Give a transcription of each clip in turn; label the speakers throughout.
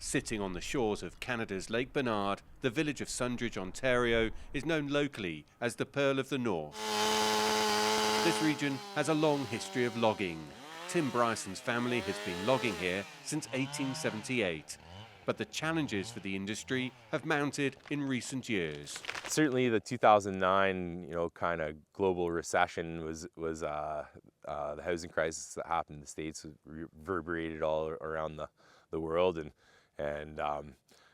Speaker 1: Sitting on the shores of Canada's Lake Bernard, the village of Sundridge, Ontario, is known locally as the Pearl of the North. This region has a long history of logging. Tim Bryson's family has been logging here since 1878. But the challenges for the industry have mounted in recent years.
Speaker 2: Certainly the 2009, kind of global recession was the housing crisis that happened in the States, reverberated all around the world. And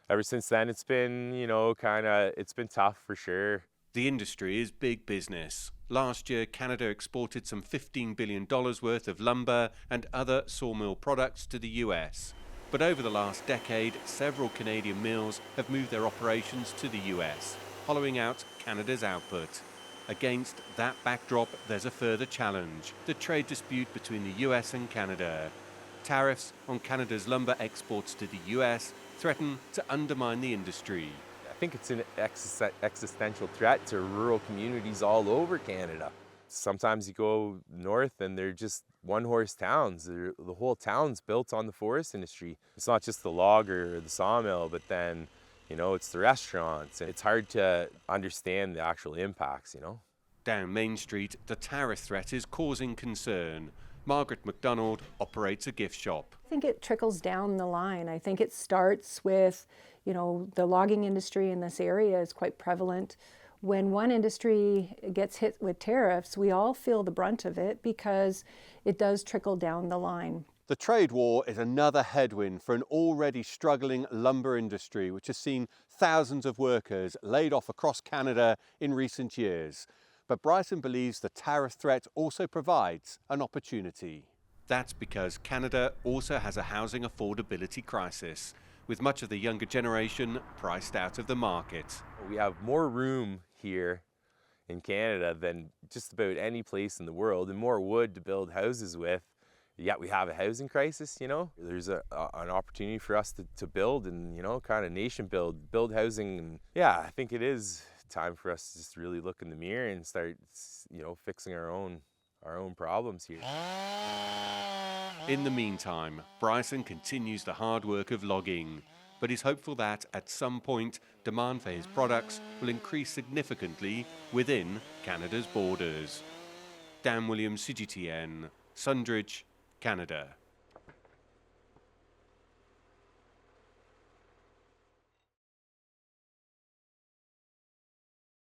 Speaker 2: ever since then, it's been, it's been tough for sure.
Speaker 1: The industry is big business. Last year, Canada exported some $15 billion worth of lumber and other sawmill products to the US. But over the last decade, several Canadian mills have moved their operations to the US, hollowing out Canada's output. Against that backdrop, there's a further challenge: the trade dispute between the US and Canada. Tariffs on Canada's lumber exports to the US threaten to undermine the industry.
Speaker 2: I think it's an existential threat to rural communities all over Canada. Sometimes you go north and they're just one-horse towns. The whole town's built on the forest industry. It's not just the logger or the sawmill, but then, it's the restaurants. It's hard to understand the actual impacts,
Speaker 1: Down Main Street, the tariff threat is causing concern. Margaret McDonald operates a gift shop.
Speaker 3: I think it trickles down the line. I think it starts with, the logging industry in this area is quite prevalent. When one industry gets hit with tariffs, we all feel the brunt of it because it does trickle down the line.
Speaker 1: The trade war is another headwind for an already struggling lumber industry, which has seen thousands of workers laid off across Canada in recent years. But Bryson believes the tariff threat also provides an opportunity. That's because Canada also has a housing affordability crisis, with much of the younger generation priced out of the market.
Speaker 2: We have more room here in Canada than just about any place in the world, and more wood to build houses with. Yet we have a housing crisis, There's an opportunity for us to build and, kind of nation build housing. And yeah, I think it is time for us to just really look in the mirror and start, fixing our own problems here.
Speaker 1: In the meantime, Bryson continues the hard work of logging, but he's hopeful that at some point demand for his products will increase significantly within Canada's borders. Dan Williams, CGTN, Sundridge, Canada.